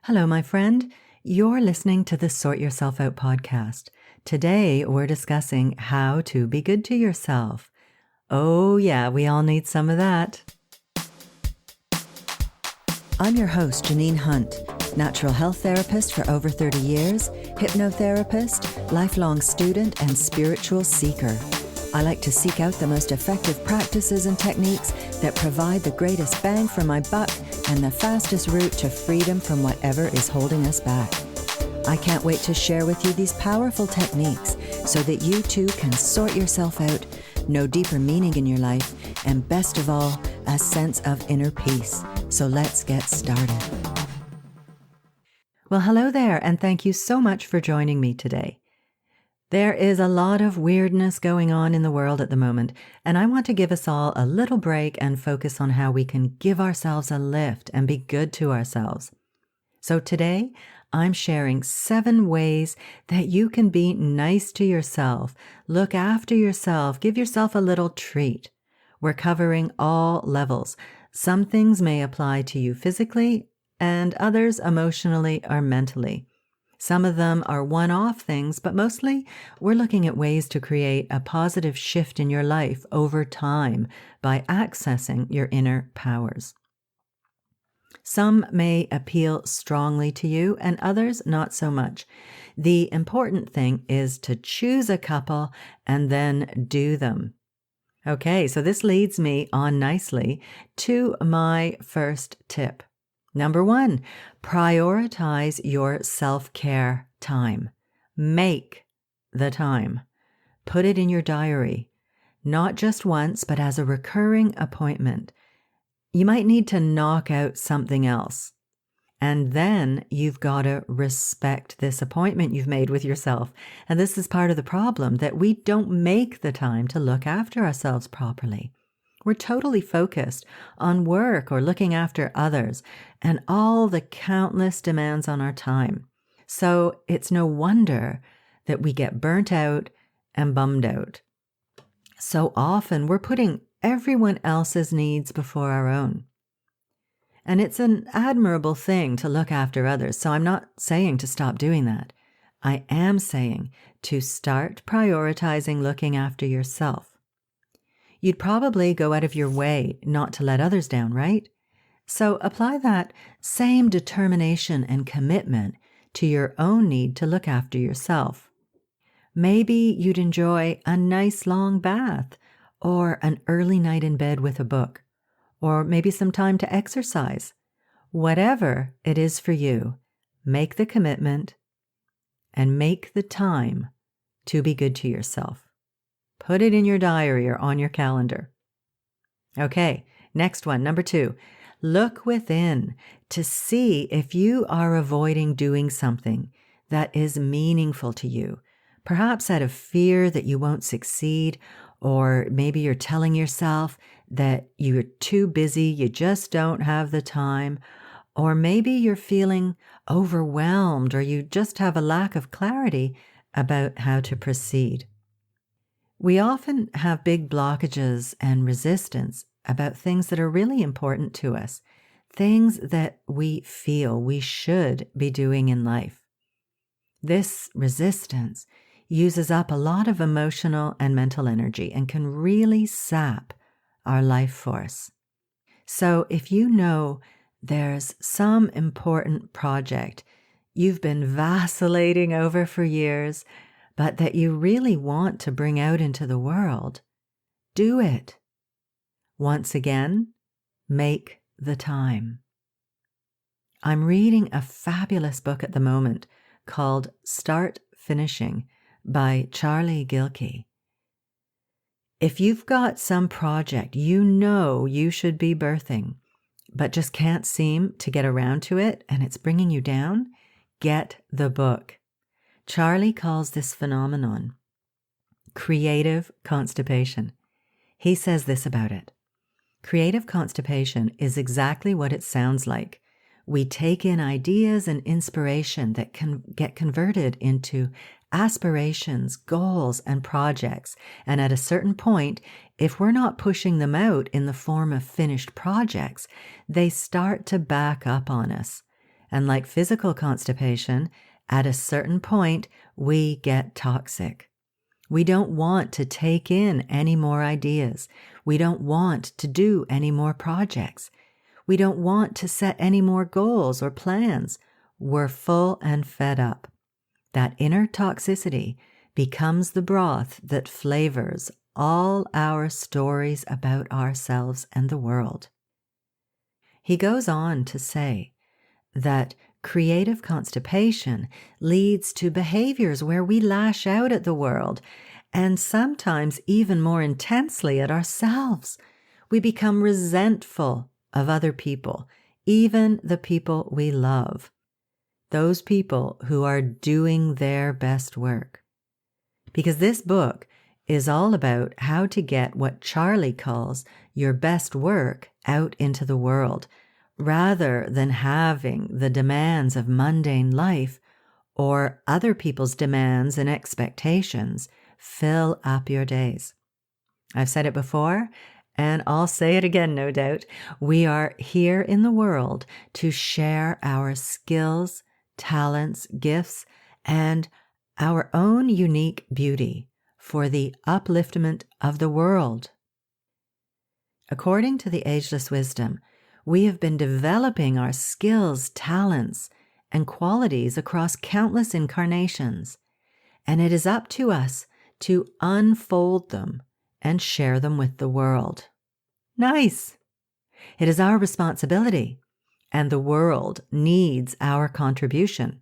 Hello, my friend. You're listening to the Sort Yourself Out podcast. Today, we're discussing how to be good to yourself. Oh, yeah, we all need some of that. I'm your host, Janine Hunt, natural health therapist for over 30 years, hypnotherapist, lifelong student, and spiritual seeker. I like to seek out the most effective practices and techniques that provide the greatest bang for my buck and the fastest route to freedom from whatever is holding us back. I can't wait to share with you these powerful techniques so that you too can sort yourself out, know deeper meaning in your life, and best of all, a sense of inner peace. So let's get started. Well, hello there, and thank you so much for joining me today. There is a lot of weirdness going on in the world at the moment, and I want to give us all a little break and focus on how we can give ourselves a lift and be good to ourselves. So today, I'm sharing 7 ways that you can be nice to yourself, look after yourself, give yourself a little treat. We're covering all levels. Some things may apply to you physically, and others emotionally or mentally. Some of them are one-off things, but mostly we're looking at ways to create a positive shift in your life over time by accessing your inner powers. Some may appeal strongly to you and others not so much. The important thing is to choose a couple and then do them. Okay, so this leads me on nicely to my first tip. Number 1, prioritize your self-care time. Make the time. Put it in your diary, not just once, but as a recurring appointment. You might need to knock out something else. And then you've got to respect this appointment you've made with yourself. And this is part of the problem, that we don't make the time to look after ourselves properly. We're totally focused on work or looking after others and all the countless demands on our time. So it's no wonder that we get burnt out and bummed out. So often we're putting everyone else's needs before our own. And it's an admirable thing to look after others. So I'm not saying to stop doing that. I am saying to start prioritizing looking after yourself. You'd probably go out of your way not to let others down, right? So apply that same determination and commitment to your own need to look after yourself. Maybe you'd enjoy a nice long bath, or an early night in bed with a book, or maybe some time to exercise. Whatever it is for you, make the commitment and make the time to be good to yourself. Put it in your diary or on your calendar. Okay, next one, number 2. Look within to see if you are avoiding doing something that is meaningful to you. Perhaps out of fear that you won't succeed, or maybe you're telling yourself that you're too busy, you just don't have the time, or maybe you're feeling overwhelmed, or you just have a lack of clarity about how to proceed. We often have big blockages and resistance about things that are really important to us, things that we feel we should be doing in life. This resistance uses up a lot of emotional and mental energy and can really sap our life force. So if you know there's some important project you've been vacillating over for years, but that you really want to bring out into the world, do it. Once again, make the time. I'm reading a fabulous book at the moment called Start Finishing by Charlie Gilkey. If you've got some project you know you should be birthing, but just can't seem to get around to it and it's bringing you down, get the book. Charlie calls this phenomenon creative constipation. He says this about it. Creative constipation is exactly what it sounds like. We take in ideas and inspiration that can get converted into aspirations, goals, and projects. And at a certain point, if we're not pushing them out in the form of finished projects, they start to back up on us. And like physical constipation, at a certain point, we get toxic. We don't want to take in any more ideas. We don't want to do any more projects. We don't want to set any more goals or plans. We're full and fed up. That inner toxicity becomes the broth that flavors all our stories about ourselves and the world. He goes on to say that creative constipation leads to behaviors where we lash out at the world and sometimes even more intensely at ourselves. We become resentful of other people, even the people we love, those people who are doing their best work. Because this book is all about how to get what Charlie calls your best work out into the world, rather than having the demands of mundane life or other people's demands and expectations fill up your days. I've said it before, and I'll say it again, no doubt. We are here in the world to share our skills, talents, gifts, and our own unique beauty for the upliftment of the world. According to the Ageless Wisdom, we have been developing our skills, talents, and qualities across countless incarnations, and it is up to us to unfold them and share them with the world. Nice! It is our responsibility, and the world needs our contribution.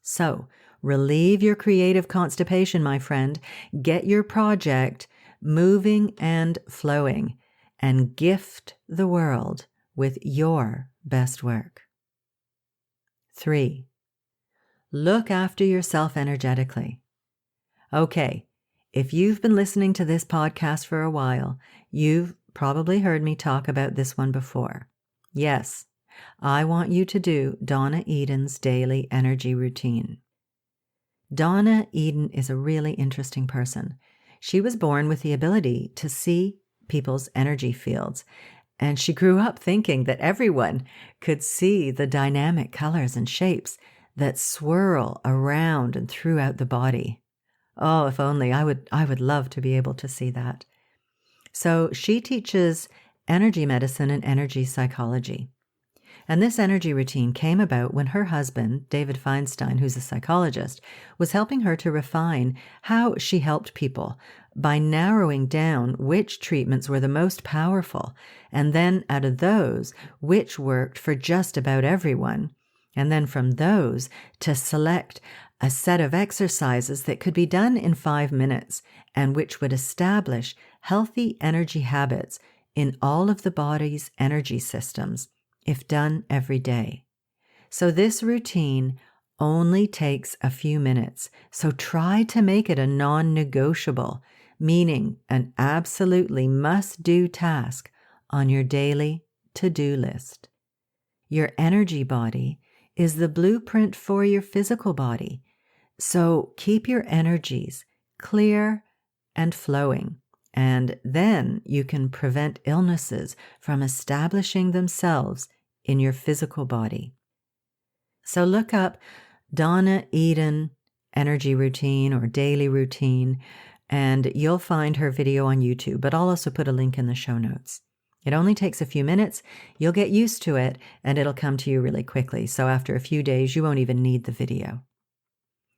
So, relieve your creative constipation, my friend. Get your project moving and flowing, and gift the world with your best work. 3. Look after yourself energetically. Okay, if you've been listening to this podcast for a while, you've probably heard me talk about this one before. Yes, I want you to do Donna Eden's daily energy routine. Donna Eden is a really interesting person. She was born with the ability to see people's energy fields, and she grew up thinking that everyone could see the dynamic colors and shapes that swirl around and throughout the body. Oh, if only I would love to be able to see that. So she teaches energy medicine and energy psychology. And this energy routine came about when her husband, David Feinstein, who's a psychologist, was helping her to refine how she helped people by narrowing down which treatments were the most powerful, and then out of those, which worked for just about everyone, and then from those to select a set of exercises that could be done in 5 minutes and which would establish healthy energy habits in all of the body's energy systems, if done every day. So this routine only takes a few minutes, so try to make it a non-negotiable, meaning an absolutely must-do task on your daily to-do list. Your energy body is the blueprint for your physical body, so keep your energies clear and flowing, and then you can prevent illnesses from establishing themselves in your physical body. So look up Donna Eden energy routine or daily routine, and you'll find her video on YouTube, but I'll also put a link in the show notes. It only takes a few minutes. You'll get used to it, and it'll come to you really quickly. So after a few days, you won't even need the video.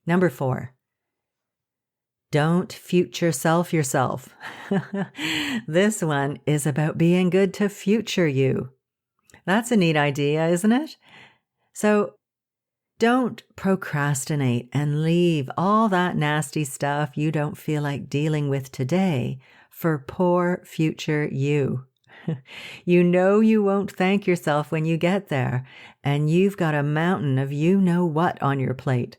Number 4, don't future self yourself. This one is about being good to future you. That's a neat idea, isn't it? So don't procrastinate and leave all that nasty stuff you don't feel like dealing with today for poor future you. You know you won't thank yourself when you get there, and you've got a mountain of you-know-what on your plate.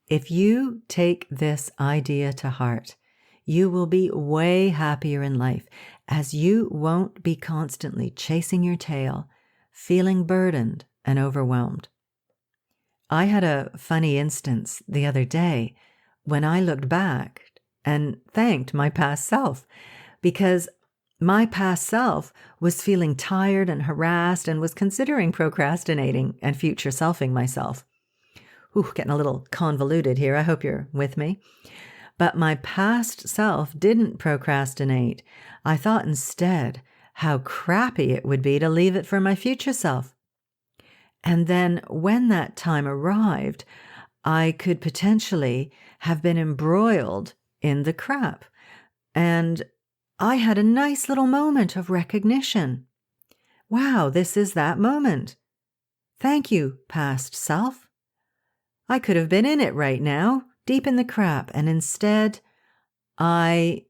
If you take this idea to heart, you will be way happier in life, as you won't be constantly chasing your tail, feeling burdened and overwhelmed. I had a funny instance the other day when I looked back and thanked my past self, because My past self was feeling tired and harassed and was considering procrastinating and future selfing myself. Ooh, getting a little convoluted here. I hope you're with me. But my past self didn't procrastinate. I thought instead how crappy it would be to leave it for my future self. And then when that time arrived, I could potentially have been embroiled in the crap. And I had a nice little moment of recognition. Wow, this is that moment. Thank you, past self. I could have been in it right now, deep in the crap, and instead I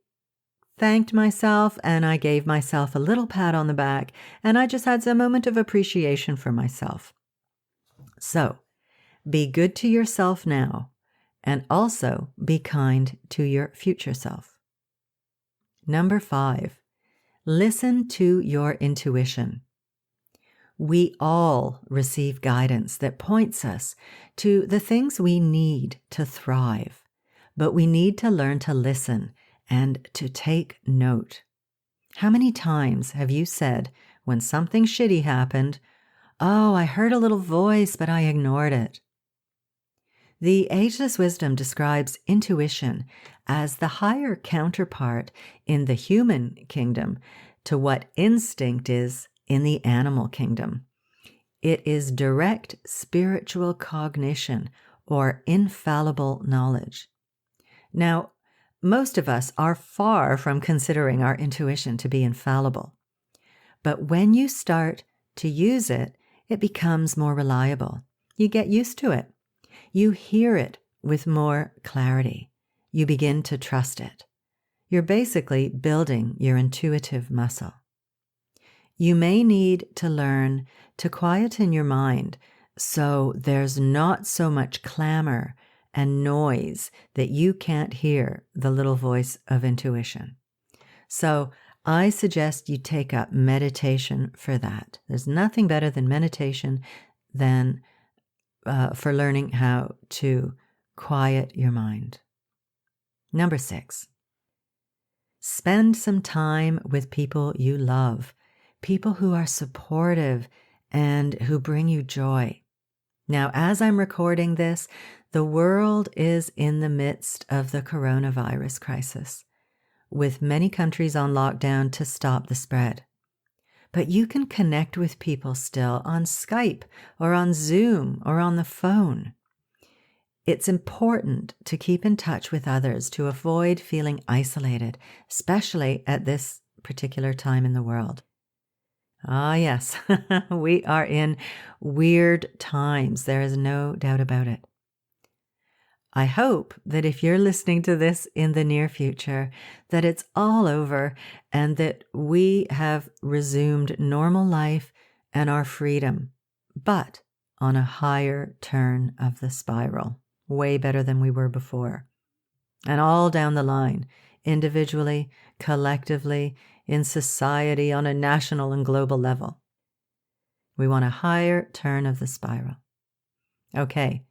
thanked myself and I gave myself a little pat on the back, and I just had a moment of appreciation for myself. So, be good to yourself now, and also be kind to your future self. Number 5, listen to your intuition. We all receive guidance that points us to the things we need to thrive, but we need to learn to listen and to take note. How many times have you said when something shitty happened, "Oh, I heard a little voice, but I ignored it"? The Ageless Wisdom describes intuition as the higher counterpart in the human kingdom to what instinct is in the animal kingdom. It is direct spiritual cognition or infallible knowledge. Now, most of us are far from considering our intuition to be infallible. But when you start to use it, it becomes more reliable. You get used to it. You hear it with more clarity. You begin to trust it. You're basically building your intuitive muscle. You may need to learn to quieten your mind so there's not so much clamor and noise that you can't hear the little voice of intuition. So I suggest you take up meditation for that. There's nothing better than meditation than for learning how to quiet your mind. Number 6, spend some time with people you love, people who are supportive and who bring you joy. Now, as I'm recording this, the world is in the midst of the coronavirus crisis, with many countries on lockdown to stop the spread. But you can connect with people still on Skype or on Zoom or on the phone. It's important to keep in touch with others to avoid feeling isolated, especially at this particular time in the world. Ah, yes, we are in weird times. There is no doubt about it. I hope that if you're listening to this in the near future, that it's all over and that we have resumed normal life and our freedom, but on a higher turn of the spiral, way better than we were before. And all down the line, individually, collectively, in society, on a national and global level. We want a higher turn of the spiral. Okay,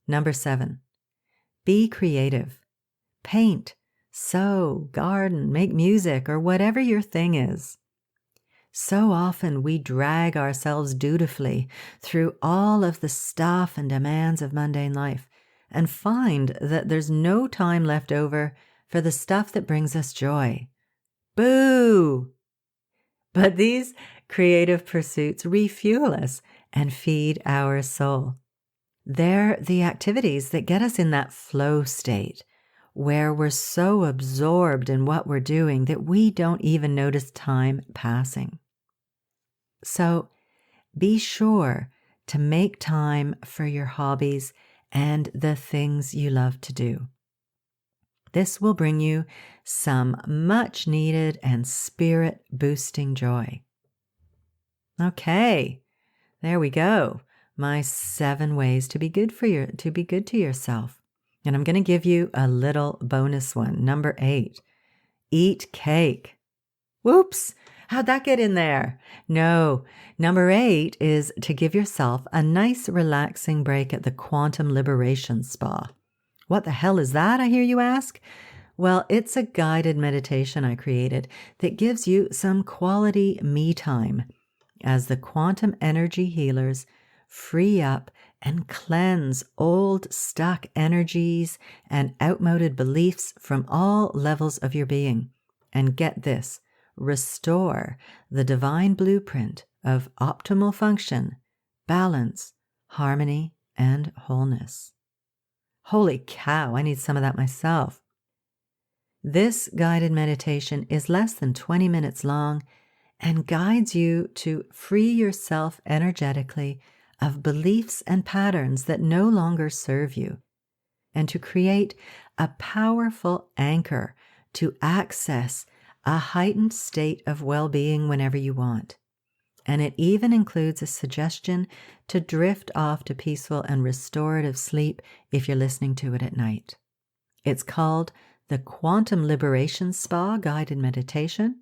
number 7. Be creative. Paint, sew, garden, make music, or whatever your thing is. So often we drag ourselves dutifully through all of the stuff and demands of mundane life and find that there's no time left over for the stuff that brings us joy. Boo! But these creative pursuits refuel us and feed our soul. They're the activities that get us in that flow state where we're so absorbed in what we're doing that we don't even notice time passing. So be sure to make time for your hobbies and the things you love to do. This will bring you some much needed and spirit boosting joy. Okay, there we go. My 7 ways to be good to yourself. And I'm going to give you a little bonus one. Number 8, eat cake. Whoops, how'd that get in there? No, number 8 is to give yourself a nice relaxing break at the Quantum Liberation Spa. What the hell is that, I hear you ask? Well, it's a guided meditation I created that gives you some quality me time as the quantum energy healers free up and cleanse old stuck energies and outmoded beliefs from all levels of your being. And get this, restore the divine blueprint of optimal function, balance, harmony, and wholeness. Holy cow, I need some of that myself. This guided meditation is less than 20 minutes long and guides you to free yourself energetically of beliefs and patterns that no longer serve you, and to create a powerful anchor to access a heightened state of well-being whenever you want. And it even includes a suggestion to drift off to peaceful and restorative sleep if you're listening to it at night. It's called the Quantum Liberation Spa Guided Meditation,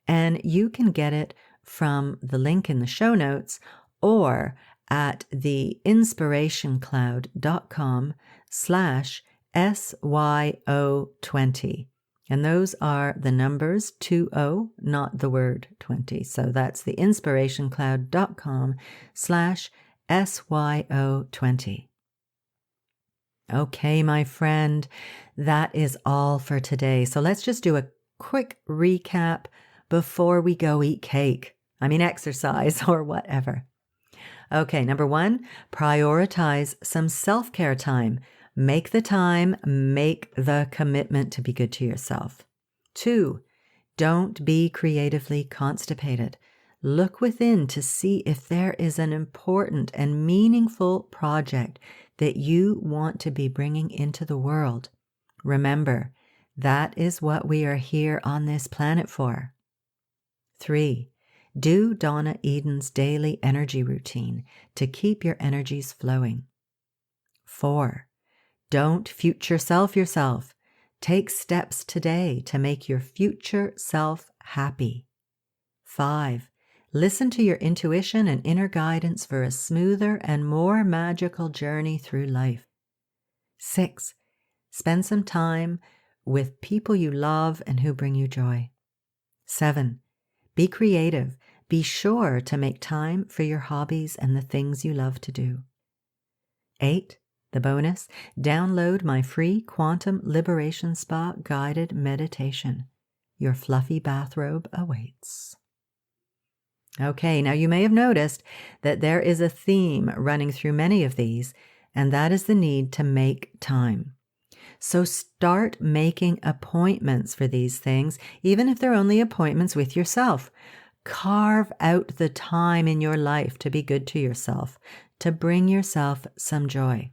and you can get it from the link in the show notes or at the inspirationcloud.com/SYO20. And those are the numbers 20, not the word 20. So that's the inspirationcloud.com/SYO20. Okay, my friend, that is all for today. So let's just do a quick recap before we go eat cake. Exercise or whatever. Okay, number 1, prioritize some self-care time. Make the time, make the commitment to be good to yourself. 2, don't be creatively constipated. Look within to see if there is an important and meaningful project that you want to be bringing into the world. Remember, that is what we are here on this planet for. 3, do Donna Eden's daily energy routine to keep your energies flowing. 4, don't future self yourself. Take steps today to make your future self happy. 5, listen to your intuition and inner guidance for a smoother and more magical journey through life. 6, spend some time with people you love and who bring you joy. 7, be creative. Be sure to make time for your hobbies and the things you love to do. 8, the bonus, download my free Quantum Liberation Spa guided meditation. Your fluffy bathrobe awaits. Okay, now you may have noticed that there is a theme running through many of these, and that is the need to make time. So start making appointments for these things, even if they're only appointments with yourself. Carve out the time in your life to be good to yourself, to bring yourself some joy.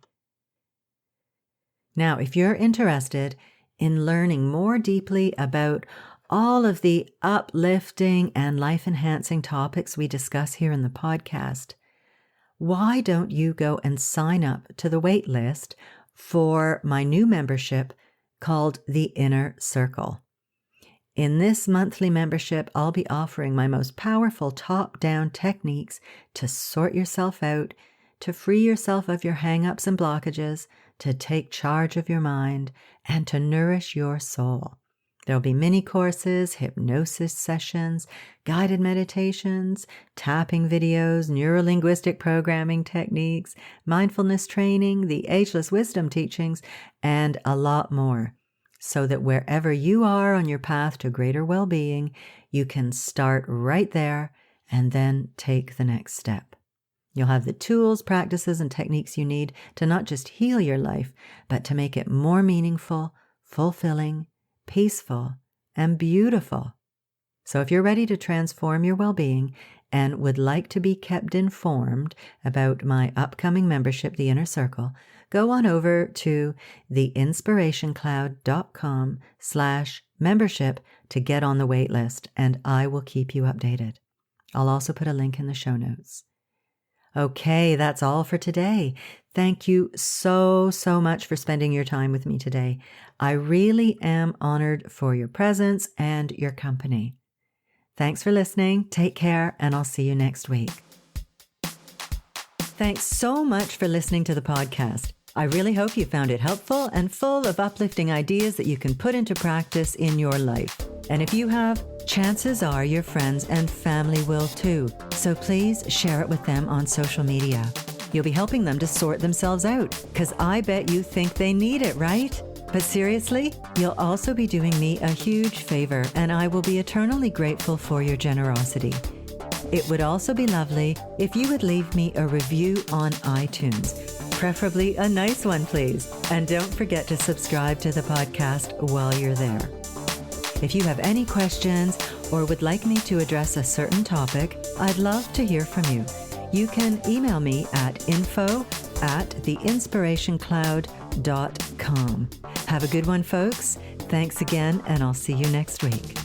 Now, if you're interested in learning more deeply about all of the uplifting and life-enhancing topics we discuss here in the podcast, why don't you go and sign up to the wait list for my new membership called The Inner Circle? In this monthly membership, I'll be offering my most powerful top-down techniques to sort yourself out, to free yourself of your hang-ups and blockages, to take charge of your mind, and to nourish your soul. There'll be mini courses, hypnosis sessions, guided meditations, tapping videos, neuro-linguistic programming techniques, mindfulness training, the ageless wisdom teachings, and a lot more, so that wherever you are on your path to greater well-being, you can start right there and then take the next step. You'll have the tools, practices, and techniques you need to not just heal your life, but to make it more meaningful, fulfilling, peaceful, and beautiful. So if you're ready to transform your well-being and would like to be kept informed about my upcoming membership, The Inner Circle, go on over to theinspirationcloud.com/membership to get on the wait list, and I will keep you updated. I'll also put a link in the show notes. Okay, that's all for today. Thank you so much for spending your time with me today. I really am honored for your presence and your company. Thanks for listening. Take care, and I'll see you next week. Thanks so much for listening to the podcast. I really hope you found it helpful and full of uplifting ideas that you can put into practice in your life. And if you have, chances are your friends and family will too. So please share it with them on social media. You'll be helping them to sort themselves out, because I bet you think they need it, right? But seriously, you'll also be doing me a huge favor, and I will be eternally grateful for your generosity. It would also be lovely if you would leave me a review on iTunes. Preferably a nice one, please. And don't forget to subscribe to the podcast while you're there. If you have any questions or would like me to address a certain topic, I'd love to hear from you. You can email me at info@theinspirationcloud.com. Have a good one, folks. Thanks again, and I'll see you next week.